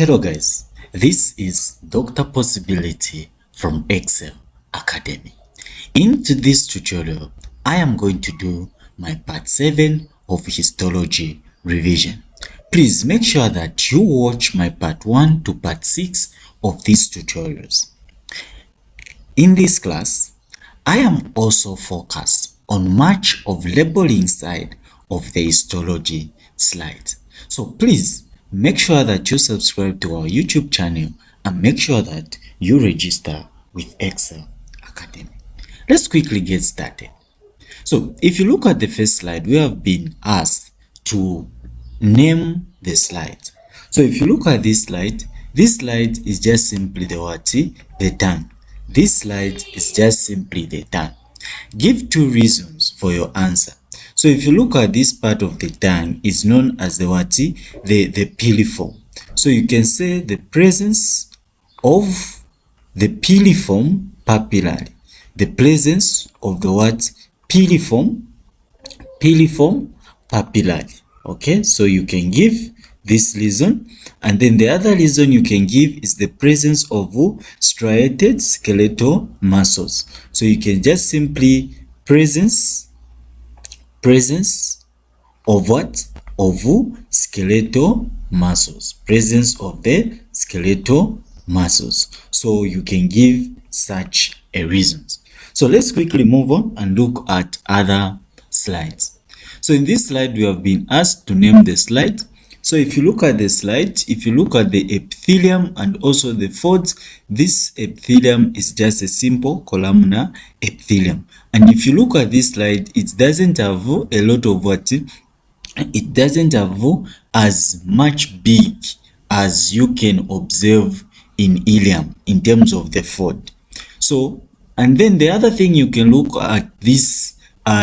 Hello guys, this is Dr. Possibility from Excel Academy. In this tutorial, I am going to do my part 7 of histology revision. Please make sure that you watch my part 1 to part 6 of these tutorials. In this class, I am also focused on much of labeling side of the histology slide. So please make sure that you subscribe to our YouTube channel and make sure that you register with Excel Academy. Let's quickly get started. So if you look at the first slide, we have been asked to name the slide. So if you look at this slide is just simply the what? The tongue. This slide is just simply the tongue. Give 2 reasons for your answer. So if you look at this part of the tongue, is known as the what? The piliform. So you can say the presence of the piliform papillary. The presence of the what? Piliform papillary. Okay, so you can give this reason, and then the other reason you can give is the presence of striated skeletal muscles. So you can just simply presence of what? Of skeletal muscles. Presence of the skeletal muscles. So you can give such a reason. So let's quickly move on and look at other slides. So in this slide, we have been asked to name the slide. So if you look at the slide, if you look at the epithelium and also the folds, this epithelium is just a simple columnar epithelium. And if you look at this slide, it doesn't have a lot of what? It doesn't have as much big as you can observe in ileum in terms of the fold. So, and then the other thing you can look at this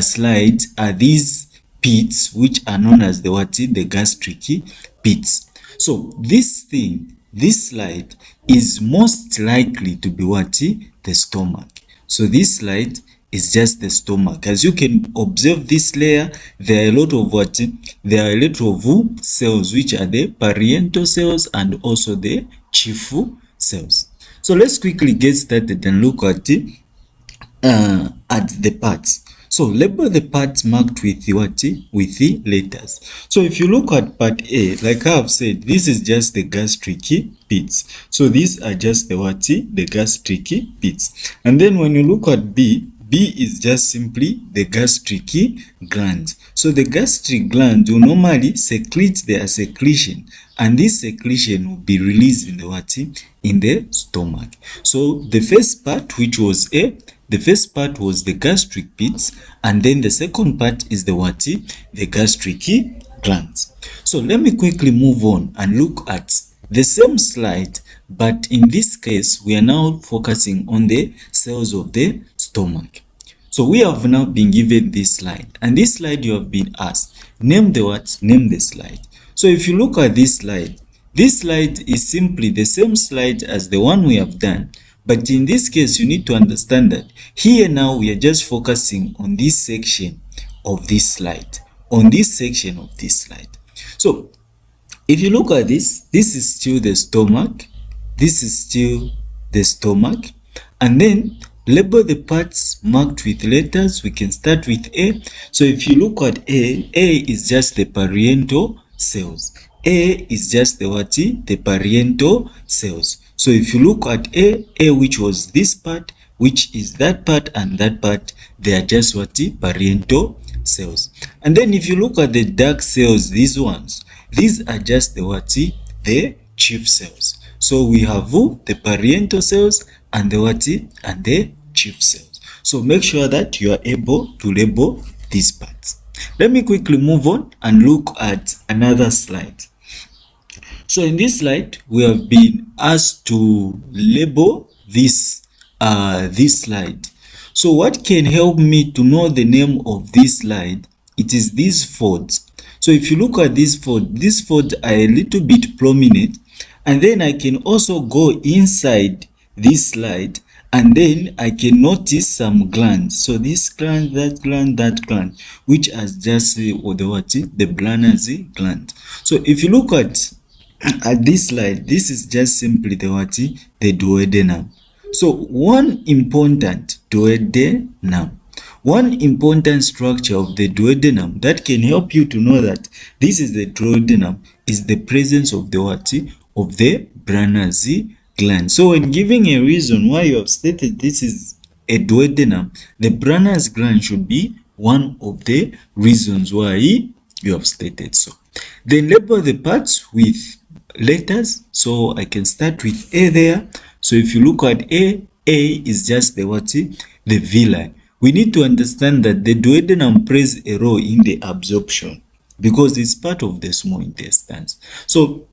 slide are these pits, which are known as the what? The gastric pits. So this slide is most likely to be what? The stomach. So this slide is just the stomach. As you can observe this layer, there are a lot of what? There are a lot of cells, which are the parietal cells and also the chief cells. So let's quickly get started and look at the parts. So label the parts marked with the what? With the letters. So if you look at part A, like I have said, this is just the gastric pits. So these are just the what? The gastric pits. And then when you look at B, B is just simply the gastric gland. So the gastric gland will normally secrete their secretion, and this secretion will be released in the what? In the stomach. So the first part, which was A, the first part was the gastric pits, and then the second part is the what? The gastric glands. So let me quickly move on and look at the same slide, but in this case we are now focusing on the cells of the stomach. So we have now been given this slide, and this slide you have been asked, name the what? Name the slide. So if you look at this slide is simply the same slide as the one we have done. But in this case, you need to understand that here now we are just focusing on this section of this slide. On this section of this slide. So if you look at this is still the stomach. This is still the stomach. And then label the parts marked with letters. We can start with A. So if you look at A is just the parietal cells. A is just the what? The parietal cells. So if you look at A, which was this part, which is that part and that part, they are just what? Parietal cells. And then if you look at the dark cells, these ones, these are just the what? The chief cells. So we have the parietal cells and the what? And the chief cells. So make sure that you are able to label these parts. Let me quickly move on and look at another slide. So in this slide, we have been asked to label this slide. So what can help me to know the name of this slide? It is these folds. So if you look at these folds are a little bit prominent, and then I can also go inside this slide, and then I can notice some glands. So this gland, that gland, which has just the what? The Blanner's gland. So if you look at at this slide, this is just simply the what? The duodenum. So one important structure of the duodenum that can help you to know that this is the duodenum is the presence of the what? Of the Brunner's gland. So when giving a reason why you have stated this is a duodenum, the Brunner's gland should be one of the reasons why you have stated so. Then label the parts with letters. So I can start with A there. So if you look at A is just the what? The villi. We need to understand that the duodenum plays a role in the absorption because it's part of the small intestines. So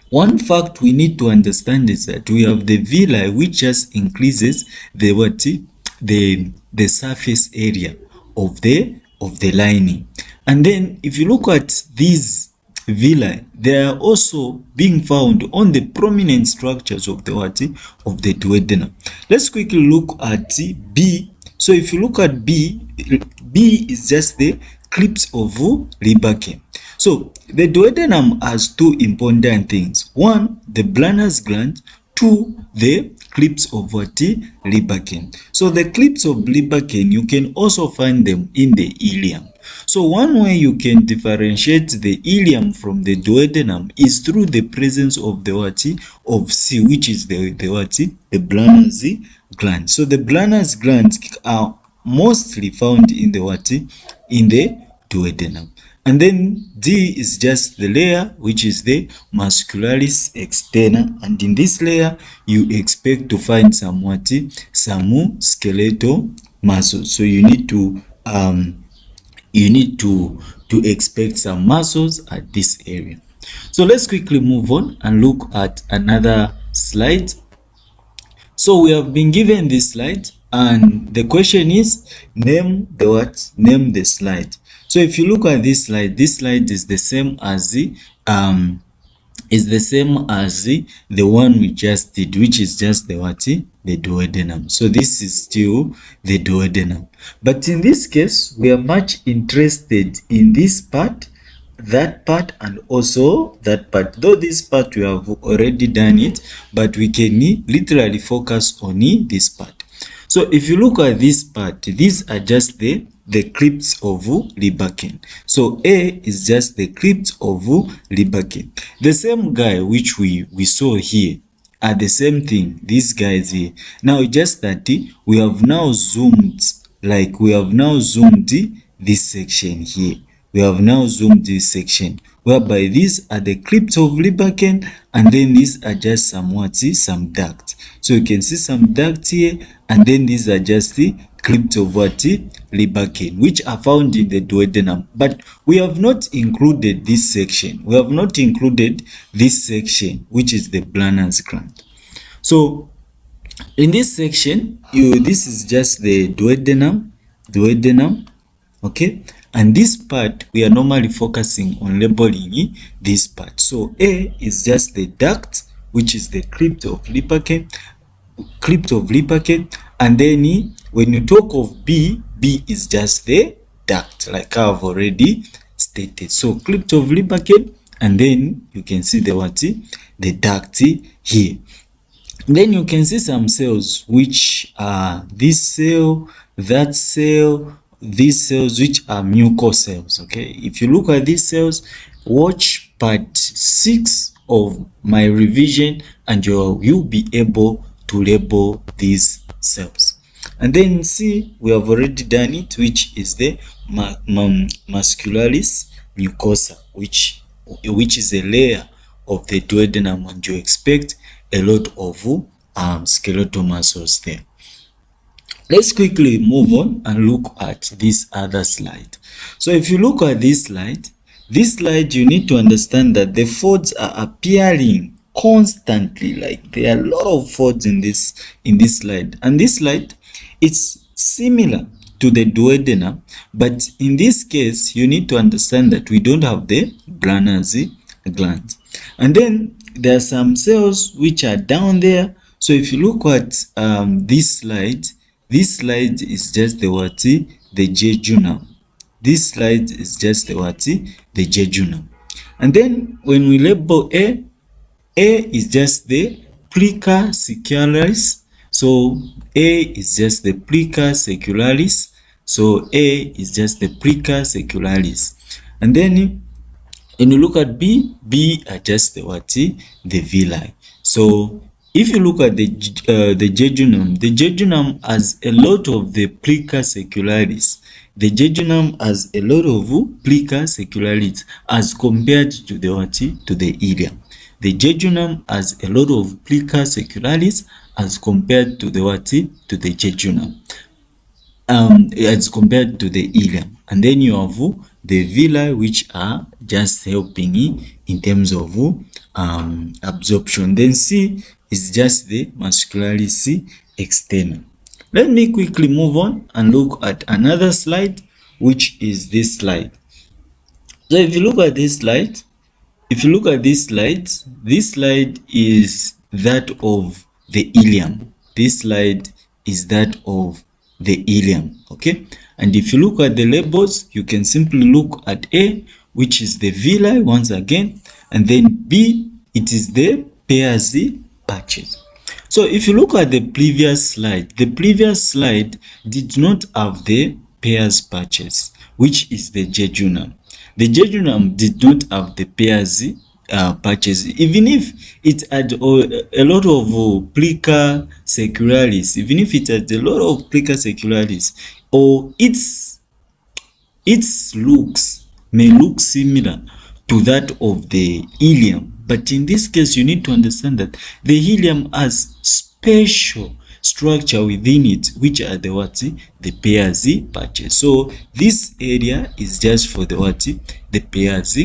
one fact we need to understand is that we have the villi, which just increases the what? The surface area of the lining. And then if you look at these villi, they are also being found on the prominent structures of the what? Of the duodenum. Let's quickly look at B. So if you look at B is just the crypt of Lieberken. So the duodenum has two important things. One, the Brunner's gland. Two, the crypts of what? Lieberken. So the crypts of Lieberken, you can also find them in the ileum. So one way you can differentiate the ileum from the duodenum is through the presence of the what? Of C, which is the what? The Brunner's gland. So the Brunner's glands are mostly found in the what? In the duodenum. And then D is just the layer, which is the muscularis externa, and in this layer you expect to find some what? Some skeletal muscles. So you need to expect some muscles at this area. So let's quickly move on and look at another slide. So we have been given this slide and the question is name the what? Name the slide. So if you look at this slide is the same as the one we just did, which is just the what? The duodenum. So this is still the duodenum. But in this case, we are much interested in this part, that part, and also that part. Though this part we have already done it, but we can literally focus on this part. So if you look at this part, these are just the crypts of Lieberken. So A is just the crypt of Lieberken. The same guy which we saw here are the same thing, these guys here. Now just that we have now zoomed, this section here. We have now zoomed this section, whereby these are the crypt of Lieberken, and then these are just some ducts. So you can see some ducts here, and then these are just the crypt of what? Lieberken, which are found in the duodenum. But we have not included this section. We have not included this section, which is the Brunner's gland. So in this section, this is just the duodenum, okay? And this part, we are normally focusing on labeling this part. So A is just the duct, which is the crypt of Lieberken, and then when you talk of B is just the duct, like I've already stated. So crypt of Lieberken, and then you can see the what? The duct here. Then you can see some cells, which are this cell, that cell, these cells, which are mucous cells. Okay, if you look at these cells, watch part 6 of my revision and you'll be able to label these cells. And then C, we have already done it, which is the muscularis mucosa, which is a layer of the duodenum, and you expect a lot of skeletal muscles there. Let's quickly move on and look at this other slide. So if you look at this slide, you need to understand that the folds are appearing constantly. Like there are a lot of folds in this slide, and this slide, it's similar to the duodenum, but in this case you need to understand that we don't have the Brunner's gland. And then there are some cells which are down there. So if you look at this slide is just the what? The jejunum. This slide is just the what? The jejunum. And then when we label A, A is just the plica secularis. So A is just the plica secularis. So A is just the plica secularis. And then when you look at B are just the what? The villi. So if you look at the jejunum has a lot of the plica secularis. The jejunum has a lot of plica secularis as compared to the what? To the ileum. The jejunum has a lot of plica secularis as compared to the what? To the jejunum. As compared to the ileum. And then you have the villi, which are just helping in terms of absorption. Then C is just the muscularis externa. Let me quickly move on and look at another slide, which is this slide. So if you look at this slide, this slide is that of the ileum. This slide is that of the ileum. Okay, and if you look at the labels, you can simply look at A, which is the villi once again, and then B, it is the pairs patches. So if you look at the previous slide did not have the pairs patches, which is the jejunum. The jejunum did not have the pairs patches, even if it had a lot of plica secularis, or its looks may look similar to that of the ileum, but in this case you need to understand that the ileum has special structure within it, which are the what? The pairs patches. So this area is just for the what? The pairs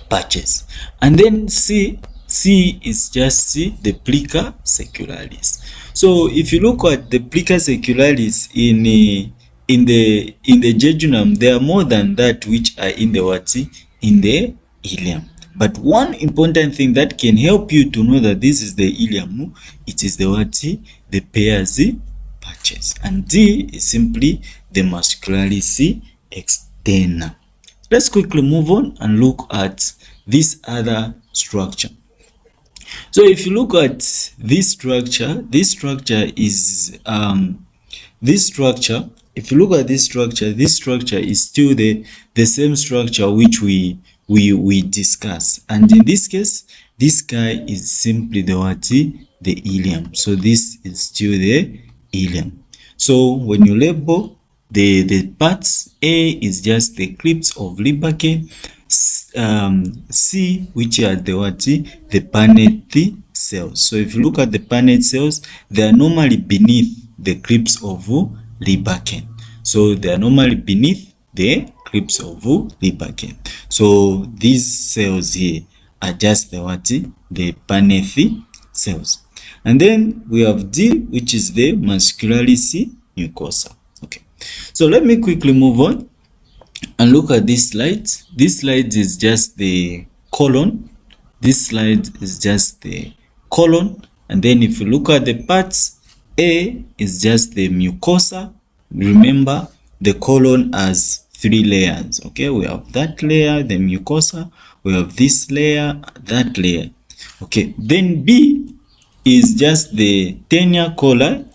patches. And then C is just the plica secularis. So if you look at the plica secularis in the jejunum, there are more than that which are in the what? In the ileum. But one important thing that can help you to know that this is the ileum, it is the what? The pairs patches. And D is simply the muscularis externa. Let's quickly move on and look at this other structure. So if you look at this structure is if you look at this structure is still the same structure which we discuss, and in this case this guy is simply the what? The ileum. So this is still the ileum. So when you label the parts, A is just the crypts of Liberke, C, which are the what? The Paneth cells. So if you look at the Paneth cells, they are normally beneath the crypts of Liberke. So they are normally beneath the crypts of Liberke. So these cells here are just the what? The Paneth cells. And then we have D, which is the muscularis mucosa. Okay, so let me quickly move on and look at this slide. This slide is just the colon. This slide is just the colon. And then if you look at the parts, A is just the mucosa. Remember, the colon has 3 layers. Okay, we have that layer, the mucosa. We have this layer, that layer. Okay, then B is just the tenia coli.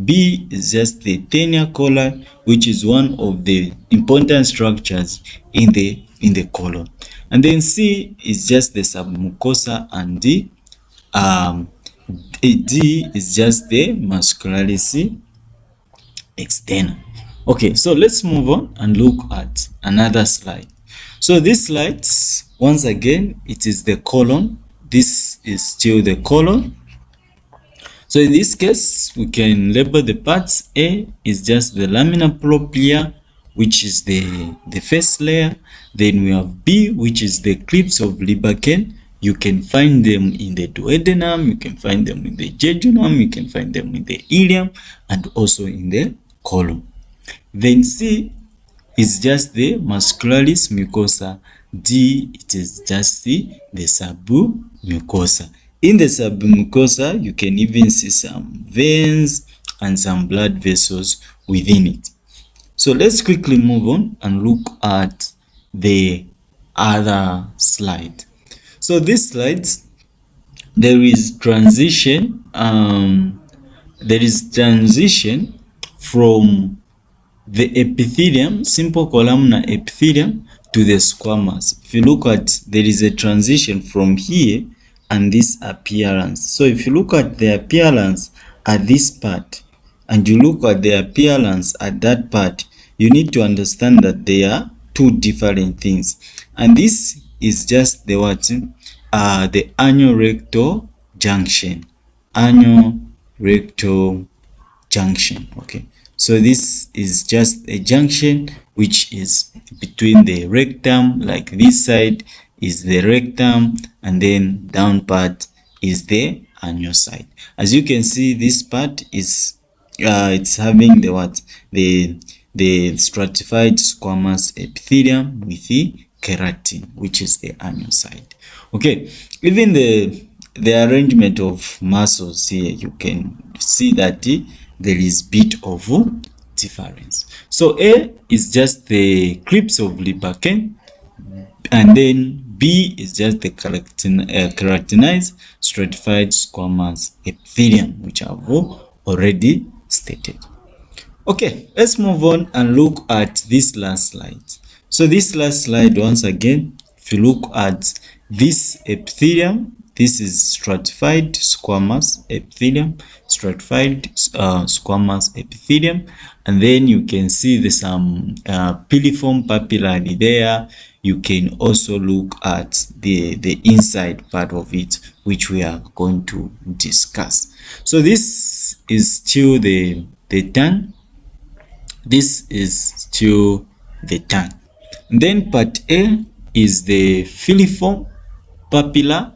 B is just the tenia coli, which is one of the important structures in the colon. And then C is just the submucosa, and D is just the muscularis externa. Okay, so let's move on and look at another slide. So this slide, once again, it is the colon. This is still the colon. So in this case, we can label the parts. A is just the lamina propria, which is the first layer. Then we have B, which is the crypts of Liberke. You can find them in the duodenum, you can find them in the jejunum, you can find them in the ileum, and also in the colon. Then C is just the muscularis mucosa. D, it is just the submucosa. In the submucosa, you can even see some veins and some blood vessels within it. So let's quickly move on and look at the other slide. So this slide there is transition from the epithelium, simple columnar epithelium, to the squamous. If you look at, there is a transition from here and this appearance. So if you look at the appearance at this part and you look at the appearance at that part, you need to understand that they are two different things. And this is just the what? The anal-rectal junction. Anal-rectal junction. Okay, so this is just a junction which is between the rectum, like this side is the rectum and then down part is the anal side. As you can see, this part is it's having the what, the stratified squamous epithelium with the keratin, which is the anal side. Okay, even the arrangement of muscles here, you can see that there is bit of difference. So A is just the crypts of Libaken, and then B is just the keratinized stratified squamous epithelium, which I've already stated. Okay, let's move on and look at this last slide. So this last slide, once again, if you look at this epithelium, this is stratified squamous epithelium, squamous epithelium, and then you can see there's some piliform papillae there. You can also look at the inside part of it, which we are going to discuss. So this is still the tongue. This is still the tongue. Then part A is the filiform papilla,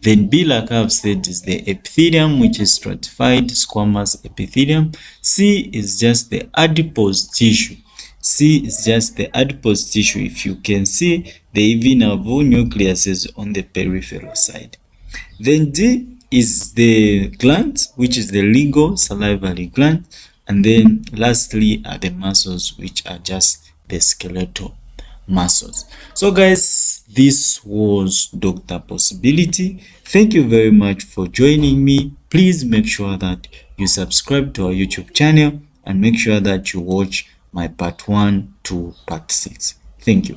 Then B, like I've said, is the epithelium, which is stratified squamous epithelium. C is just the adipose tissue. If you can see, they even have nucleuses on the peripheral side. Then D is the gland, which is the lingual salivary gland. And then lastly are the muscles, which are just the skeletal muscles. So guys, this was Dr. Possibility. Thank you very much for joining me. Please make sure that you subscribe to our YouTube channel and make sure that you watch my part 1 to part 6. Thank you.